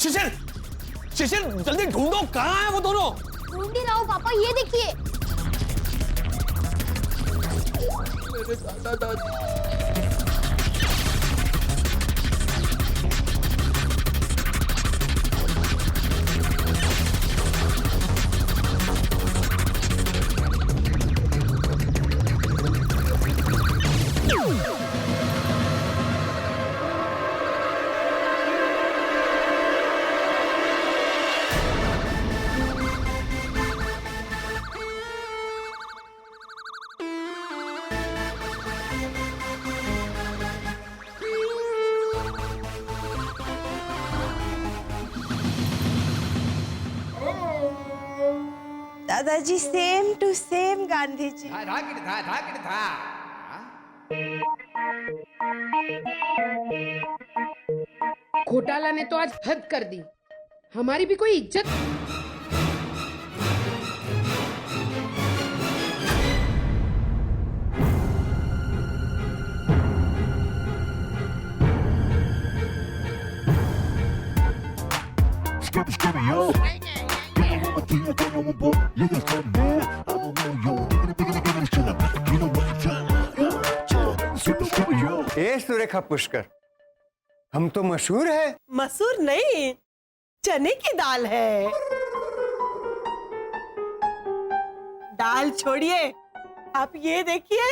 शिशिर, शिशिर जल्दी ढूंढो, कहाँ है वो दोनों? ढूंढ ही रहा हूँ पापा, ये देखिए। मेरे दादा दादी। दादाजी same to same Gandhi ji. घोटाला ने तो आज हद कर दी, हमारी भी कोई इज्जत। ए सुरेखा पुष्कर, हम तो मशहूर है। मसूर नहीं, चने की दाल है। दाल छोड़िए, आप ये देखिए,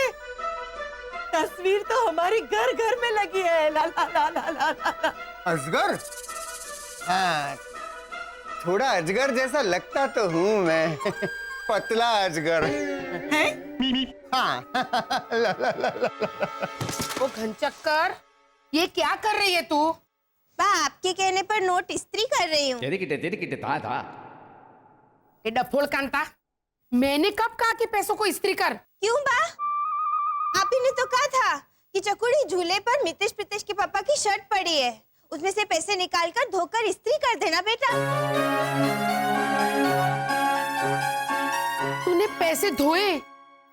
तस्वीर तो हमारी घर घर में लगी है। ला ला ला ला ला ला। अजगर? हाँ, थोड़ा अजगर जैसा लगता तो हूँ मैं। पतला अजगर है? हाँ। ला ला ला ला। वो घनचक्कर, ये क्या कर रही है तू? बा, आपके कहने पर नोट इस्त्री कर रही हूँ। ये डफोल कांता, मैंने कब कहा कि पैसों को इस्त्री कर? क्यों बा? आप ही ने तो कहा था कि चकुड़ी झूले पर मितेश प्रीतेश के पापा की शर्ट पड़ी है, उसमें से पैसे निकालकर धोकर इस्त्री कर देना बेटा। तूने पैसे धोए,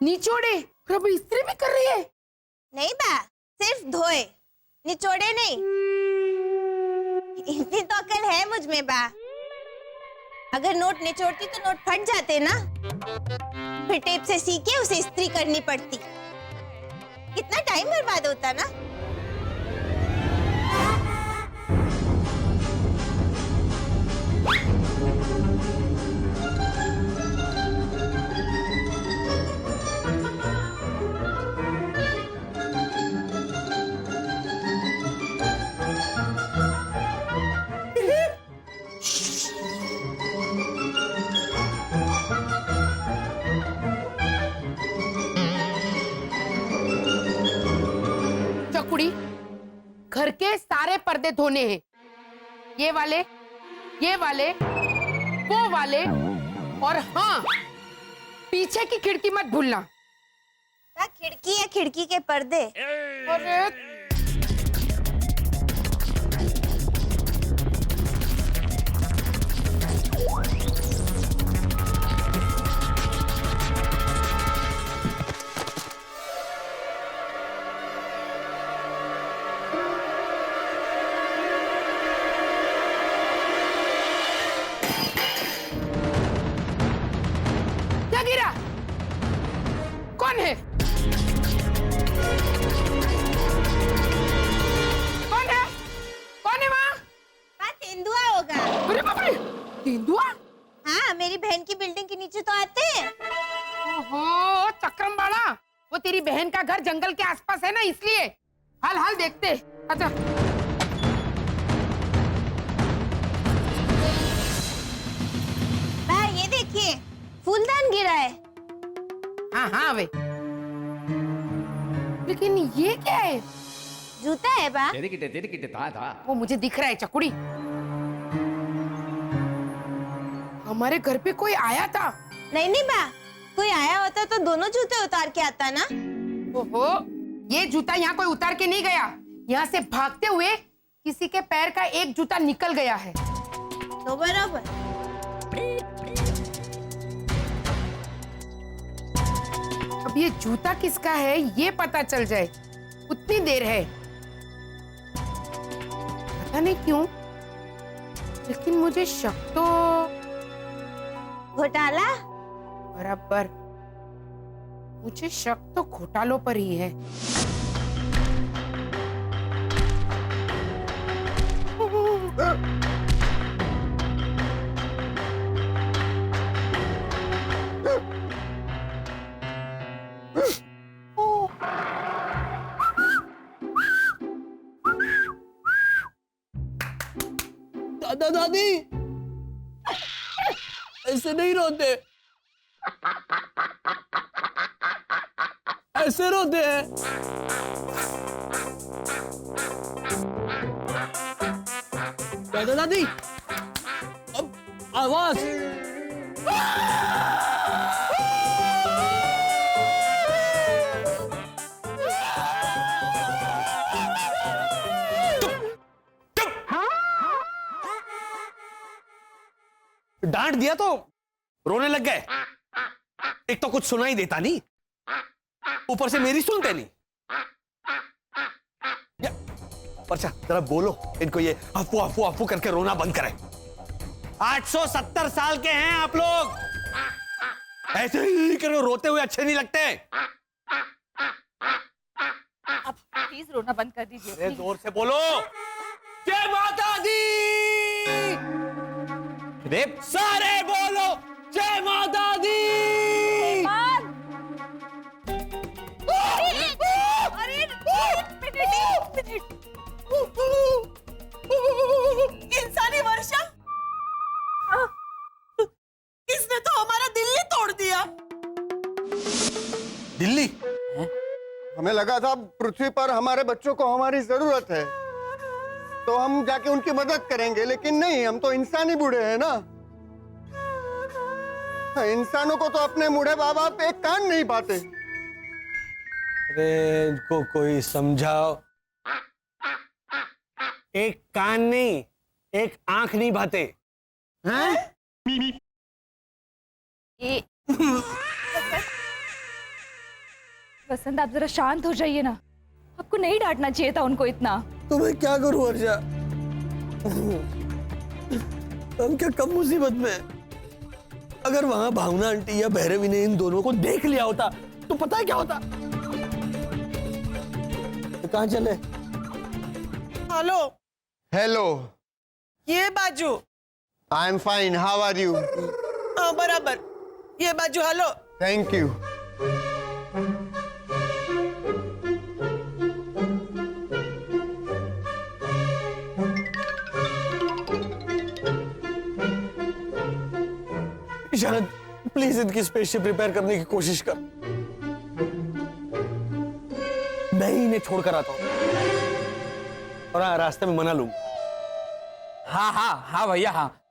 निचोड़े और अब इस्त्री भी कर रही है? नहीं बा, सिर्फ धोए, निचोड़े नहीं। इतनी तो अकल है मुझ में बा। अगर नोट निचोड़ती तो नोट फट जाते ना, फिर टेप से सीके उसे इस्त्री करनी पड़ती, कितना टाइम बर्बाद होता ना। घर के सारे पर्दे धोने हैं, ये वाले, ये वाले, वो वाले, और हाँ, पीछे की खिड़की मत भूलना। खिड़की है, खिड़की के पर्दे। अरे कौन है? कौन है? कौन है वहाँ? तेंदुआ होगा। अरे बाप रे, तेंदुआ? हाँ, मेरी बहन की बिल्डिंग के नीचे तो आते हैं। ओहो, चक्रम बाड़ा, वो तेरी बहन का घर जंगल के आसपास है ना, इसलिए। हाल हाल देखते। अच्छा, ये देखिए, फूलदान गिरा है। हाँ हाँ वे, लेकिन ये क्या है? जूता है बा। वो मुझे दिख रहा है चकुड़ी, हमारे घर पे कोई आया था। नहीं नहीं बा, कोई आया होता तो दोनों जूते उतार के आता ना। ओहो, ये जूता यहाँ कोई उतार के नहीं गया, यहाँ से भागते हुए किसी के पैर का एक जूता निकल गया है। तो बराबर। अब ये जूता किसका है ये पता चल जाए, उतनी देर है। पता नहीं क्यों लेकिन मुझे शक तो घोटाला? बराबर, मुझे शक तो घोटालों पर ही है। दादा दादी ऐसे नहीं रोते, ऐसे रोते हैं। दादा दादी अब आवाज। डांट दिया तो रोने लग गए। एक तो कुछ सुनाई देता नहीं, ऊपर से मेरी सुनते नहीं। अच्छा जरा बोलो इनको ये अफू अफू अफू करके रोना बंद करें। 870 साल के हैं आप लोग, ऐसे ही करो, रोते हुए अच्छे नहीं लगते। आप प्लीज रोना बंद कर दीजिए। अरे जोर से बोलो, जय माता दी। सारे बोलो जय माता दी। इंसानी वर्षा, इसने तो हमारा दिल्ली तोड़ दिया। दिल्ली? हमें लगा था पृथ्वी पर हमारे बच्चों को हमारी जरूरत है तो हम जाके उनकी मदद करेंगे, लेकिन नहीं, हम तो इंसानी बूढ़े हैं ना। इंसानों को तो अपने बूढ़े बाप बाप एक कान नहीं पाते। अरे इनको कोई समझाओ। एक कान नहीं, एक आंख नहीं भाते हैं? वसंत आप जरा शांत हो जाइए ना, आपको नहीं डांटना चाहिए था उनको इतना। तो मैं क्या करूं वर्षा, हम क्या कम मुसीबत में? अगर वहां भावना आंटी या भैरवी ने इन दोनों को देख लिया होता तो पता है क्या होता? तो कहां चले? हेलो हेलो, ये बाजू। I am fine, how are you? हाँ बराबर, ये बाजू। Hello, thank you. शायद प्लीज इनकी स्पेसशिप रिपेयर करने की कोशिश कर। मैं ही इन्हें छोड़कर आता हूं और रास्ते में मना लूंगा। हाँ हाँ हाँ भैया, हाँ।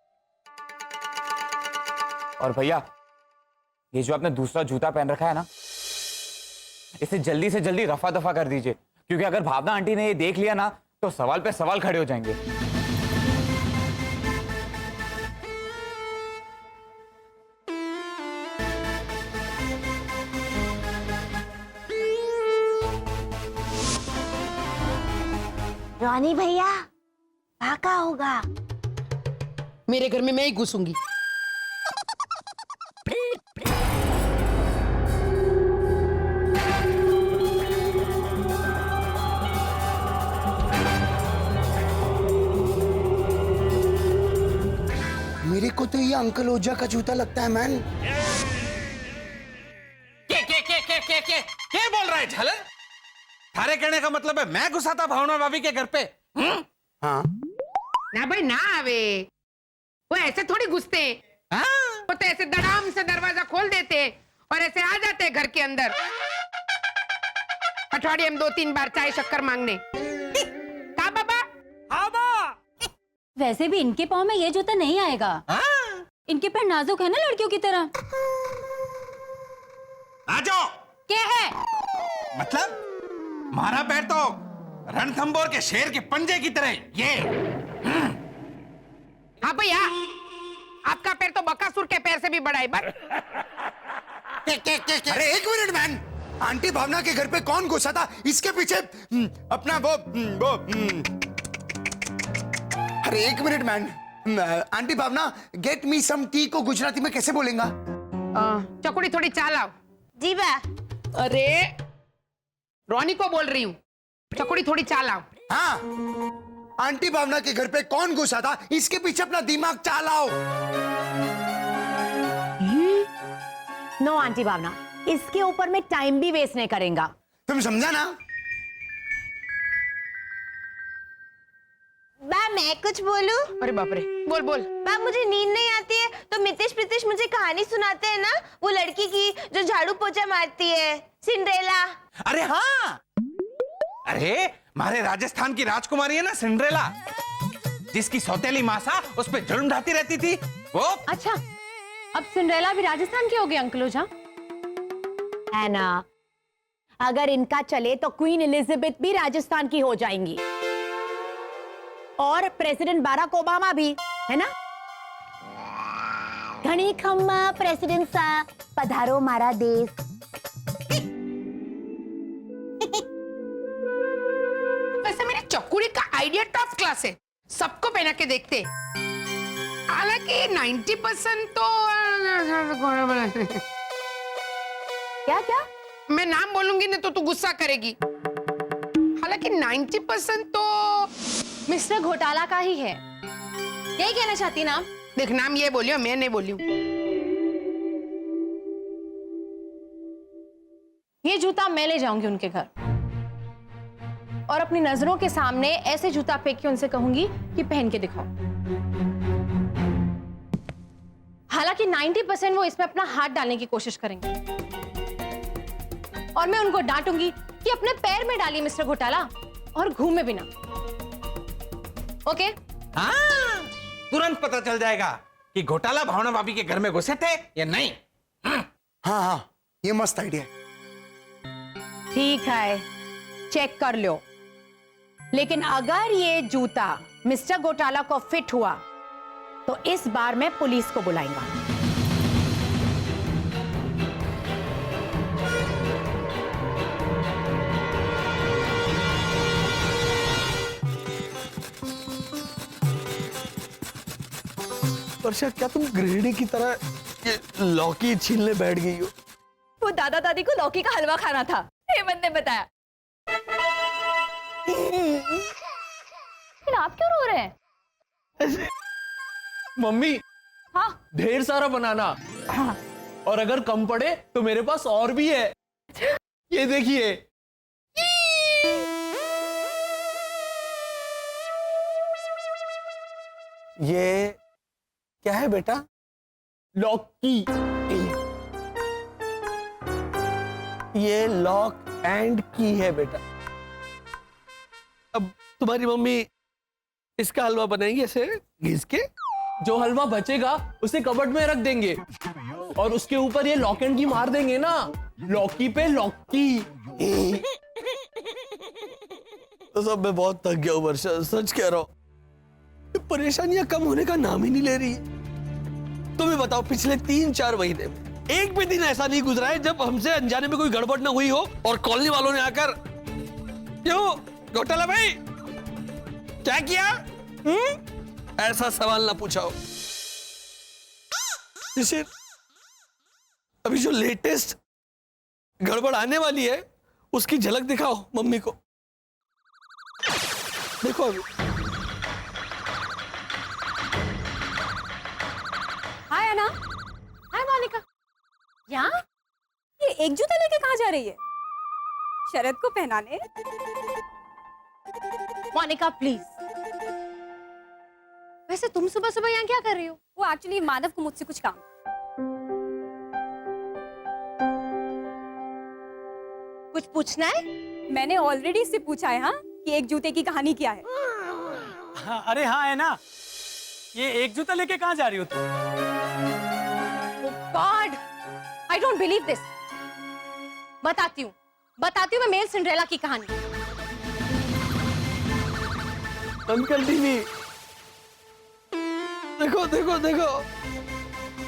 और भैया, ये जो आपने दूसरा जूता पहन रखा है ना, इसे जल्दी से जल्दी रफा दफा कर दीजिए, क्योंकि अगर भावना आंटी ने ये देख लिया ना तो सवाल पे सवाल खड़े हो जाएंगे। रॉनी भैया भागा होगा। मेरे घर में मैं ही घुसूंगी। मेरे को तो ये अंकल ओझा का जूता लगता है मैन। क्या बोल रहा है झालर? थारे कहने का मतलब है मैं घुसाता भावना भाभी के घर पे? हाँ ना भाई ना आवे, वो ऐसे थोड़ी घुसते हैं। वो तो ऐसे धड़ाम से दरवाजा खोल देते और ऐसे आ जाते हैं घर के अंदर। अठवाडिये में 2-3 बार चाय शक्कर मांगने। का बाबा? हाँ बा। वैसे भी इनके पाँव में ये जूता नहीं आएगा। इनके पैर नाजुक है ना लड़कियों की तरह। आ जाओ। क्या है? मतलब मारा पैर तो रणथंबोर के शेर के पंजे की तरह ये। हाँ भैया, आपका पैर तो बकासुर के पैर से भी बड़ा है। अरे एक मिनट मैन, आंटी भावना के घर पे कौन घुसा था? इसके पीछे अपना वो अरे एक मिनट मैन, आंटी भावना, गेट मी सम टी को गुजराती में कैसे बोलेंगा? चकुड़ी थोड़ी चाल आओ। जी बा। अरे रोनी को बोल रही हूँ, चकुड़ी थोड़ी चाल आओ। हाँ, आंटी भावना के घर पे कौन घुसा था, इसके पीछे अपना दिमाग चलाओ। नो आंटी भावना, इसके ऊपर मैं टाइम भी वेस्ट नहीं करेंगा। तुम समझा ना? बा मैं कुछ बोलूं? अरे बाप रे, बोल बोल। बा मुझे नींद नहीं आती है तो मितेश प्रीतेश मुझे कहानी सुनाते हैं ना, वो लड़की की जो झाड़ू पोछा मारती है, सिंड्रेला। अरे हाँ, अरे हमारे राजस्थान की राजकुमारी है ना सिंड्रेला, जिसकी सौतेली मासा उस पे जुल्म ढाती रहती थी वो। अच्छा, अब सिंड्रेला भी राजस्थान की हो गई अंकल ओझा? है ना, अगर इनका चले तो क्वीन एलिजाबेथ भी राजस्थान की हो जाएंगी और प्रेसिडेंट बाराक ओबामा भी, है ना? घणी खम्मा प्रेसिडेंट सा पधारो मारा देश। वैसे मेरी चकुड़ी का आइडिया टॉप क्लास है, सबको पहना के देखते। हालांकि 90% तो क्या क्या? मैं नाम बोलूंगी ना तो तू गुस्सा करेगी। हालांकि 90% तो मिस्टर घोटाला का ही है, यही कहना चाहती ना? देख, नाम ये बोलियो, मैं नहीं बोली हूँ। ये जूता मैं ले जाऊंगी उनके घर और अपनी नजरों के सामने ऐसे जूता फेंक के उनसे कहूंगी कि पहन के दिखाओ। हालांकि 90% वो इसमें अपना हाथ डालने की कोशिश करेंगे और मैं उनको डांटूंगी कि अपने पैर में डालिए मिस्टर घोटाला और घूमे बिना। ओके? हाँ, तुरंत पता चल जाएगा कि घोटाला भावना भाभी के घर में घुसे थे या नहीं। हाँ हाँ, ये मस्त आइडिया है। ठीक है, चेक कर लो, लेकिन अगर ये जूता मिस्टर घोटाला को फिट हुआ तो इस बार मैं पुलिस को बुलाऊंगा। वर्षा, क्या तुम गृहिणी की तरह ये लौकी छीलने बैठ गई हो? वो दादा दादी को लौकी का हलवा खाना था, हेमंत ने बताया। लेकिन आप क्यों रो रहे हैं? मम्मी, हाँ ढेर सारा बनाना। हाँ। और अगर कम पड़े तो मेरे पास और भी है, ये देखिए। ये क्या है बेटा? लौकी। ये लॉक एंड की है बेटा। अब तुम्हारी मम्मी इसका हलवा बनाएंगी ऐसे घिस के? जो हलवा बचेगा उसे कबर्ड में रख देंगे और उसके ऊपर ये लॉक एंड की मार देंगे ना, लौकी पे लौकी। तो सब मैं बहुत थक गया हूँ वर्षा, सच कह रहा हूँ। परेशानियां कम होने का नाम ही नहीं ले रही है। तुम्हें बताओ, पिछले 3-4 महीने में एक भी दिन ऐसा नहीं गुजरा है जब हमसे अनजाने में कोई गड़बड़ ना हुई हो और कॉलोनी वालों ने आकर, क्यों घोटाला भाई क्या किया, ऐसा सवाल ना पूछा हो। जैसे अभी जो लेटेस्ट गड़बड़ आने वाली है उसकी झलक दिखाओ मम्मी को। देखो अभी। हाय अना, हाय मोनिका। यहाँ? ये एक जूता लेके कहाँ जा रही है? शरद को पहनाने? मोनिका प्लीज। वैसे तुम सुबह सुबह यहाँ क्या कर रही हो? वो एक्चुअली माधव को मुझसे कुछ काम। कुछ पूछना है? मैंने ऑलरेडी इससे पूछा है हाँ कि एक जूते की कहानी क्या है। हाँ, अरे हाँ है ना, ये एक जूता लेके कहाँ जा रही हो तुम? God, I don't believe this. बताती हूँ मैं मेल सिंड्रेला की कहानी। अंकल टीवी, देखो देखो देखो,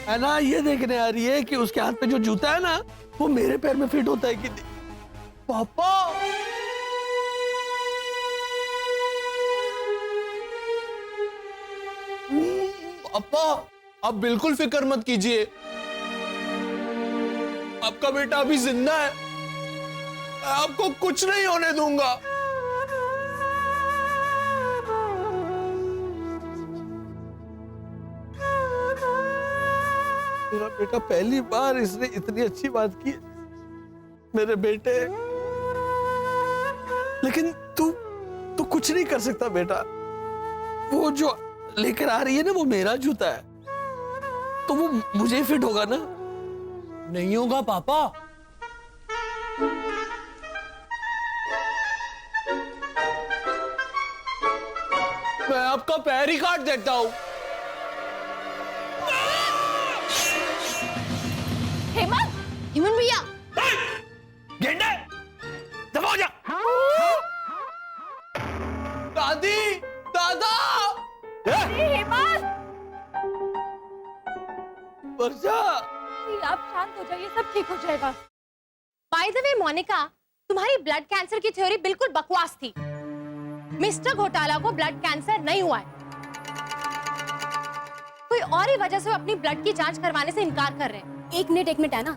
है ना, ये देखने आ रही है कि उसके हाथ पे जो जूता है ना वो मेरे पैर में फिट होता है कि नहीं। पापा अप्पा आप बिल्कुल फिक्र मत कीजिए, आपका बेटा अभी जिंदा है, मैं आपको कुछ नहीं होने दूंगा। मेरा बेटा, पहली बार इसने इतनी अच्छी बात की मेरे बेटे। लेकिन तू कुछ नहीं कर सकता बेटा। वो जो लेकर आ रही है ना, वो मेरा जूता है, तो वो मुझे फिट होगा ना? नहीं होगा पापा। मैं आपका पैर ही काट देता हूं। हेमंत भैया, गेंडे दबा हो जा। दादी, दादा, वर्षा, आप शांत हो जाइए, सब ठीक हो जाएगा। बाय द वे मोनिका, तुम्हारी ब्लड कैंसर की थ्योरी बिल्कुल बकवास थी। मिस्टर घोटाला को ब्लड कैंसर नहीं हुआ है। कोई और ही वजह से वो अपनी ब्लड की जांच करवाने से इनकार कर रहे हैं। एक मिनट है ना,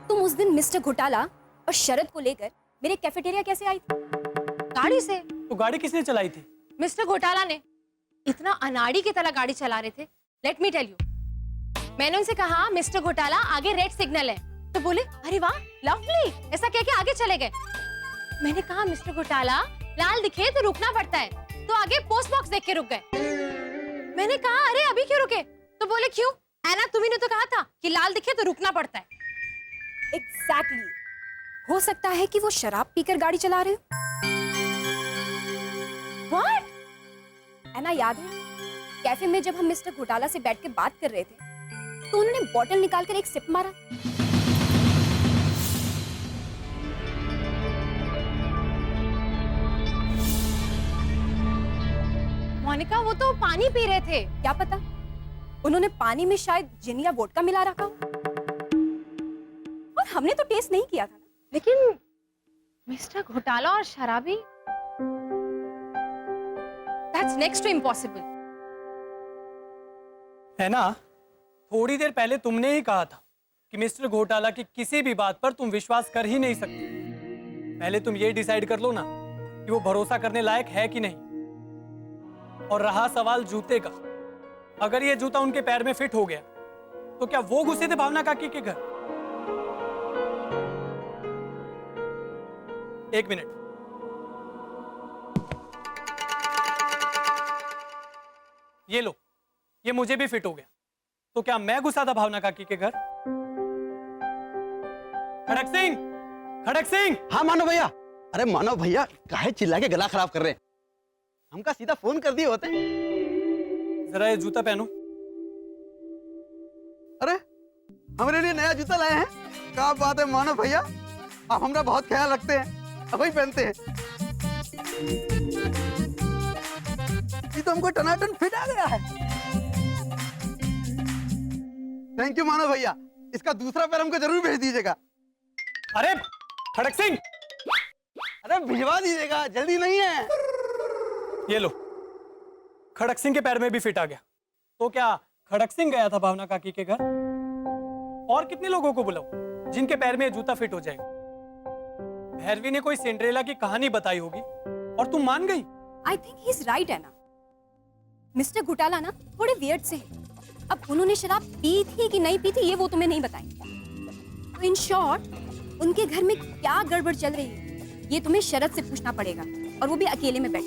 तुम उस दिन मिस्टर घोटाला और शरद को लेकर मेरे कैफेटेरिया कैसे आई थी? गाड़ी से। तो गाड़ी किसने चलाई थी? मिस्टर घोटाला ने। इतना अनाड़ी की तरह गाड़ी चला रहे थे। लेट मी टेल यू, मैंने उनसे कहा मिस्टर घोटाला आगे रेड सिग्नल है, तो बोले अरे वाह लवली, ऐसा कह के आगे चले गए। मैंने कहा मिस्टर घोटाला लाल दिखे तो रुकना पड़ता है, तो आगे पोस्ट बॉक्स देख के रुक गए। मैंने कहा अरे अभी क्यों रुके, तो बोले क्यों ऐना, तुम्ही ने तो कहा था कि लाल दिखे तो रुकना पड़ता है। एग्जैक्टली। हो सकता है कि वो शराब पीकर गाड़ी चला रहे हो। व्हाट? ऐना याद है कैफे में जब हम मिस्टर घोटाला से बैठ के बात कर रहे थे, तो उन्होंने बॉटल निकालकर एक सिप मारा। मोनिका, वो तो पानी पी रहे थे। क्या पता, उन्होंने पानी में शायद जिन या वोडका मिला रखा हो, और हमने तो टेस्ट नहीं किया था ना। लेकिन मिस्टर घोटाला और शराबी, दैट्स नेक्स्ट टू इम्पॉसिबल। है ना, थोड़ी देर पहले तुमने ही कहा था कि मिस्टर घोटाला की किसी भी बात पर तुम विश्वास कर ही नहीं सकते। पहले तुम ये डिसाइड कर लो ना कि वो भरोसा करने लायक है कि नहीं। और रहा सवाल जूते का, अगर ये जूता उनके पैर में फिट हो गया तो क्या वो घुसे थे भावना काकी के घर? एक मिनट, ये लो, ये मुझे भी फिट हो गया, तो क्या मैं घुसा था भावना काकी के घर? खड़क सिंह, खड़क सिंह। हाँ मानव भैया। अरे मानव भैया, काहे चिल्ला के गला खराब कर रहे हैं? हमका सीधा फोन कर दिए होते। जरा ये जूता पहनो। अरे हमारे लिए नया जूता लाए हैं? क्या बात है मानव भैया, आप हमारा बहुत ख्याल रखते हैं, अब ही पहनते हैं। ये तो हमको टनाटन फिट आ गया है। थैंक यू मानव भैया, इसका दूसरा पैर हमको जरूर भेज दीजिएगा। अरे खड़क सिंह, अरे भिजवा दीजिएगा, जल्दी नहीं है। ये लो, खड़क सिंह के पैर में भी फिट आ गया। तो क्या खड़क सिंह गया था भावना काकी के घर? और कितने लोगों को बुलाऊं जिनके पैर में जूता फिट हो जाएगा? भैरवी ने कोई सिंड्रेला की कहानी बताई होगी और तुम मान गई। I think he is right है ना। मिस्टर घोटाला ना थोड़े वियर्ड से हैं। अब उन्होंने शराब पी थी कि नहीं पी थी ये वो तुम्हें नहीं बताएंगे। तो इन शॉर्ट उनके घर में क्या गड़बड़ चल रही है ये तुम्हें शरद से पूछना पड़ेगा, और वो भी अकेले में बैठ।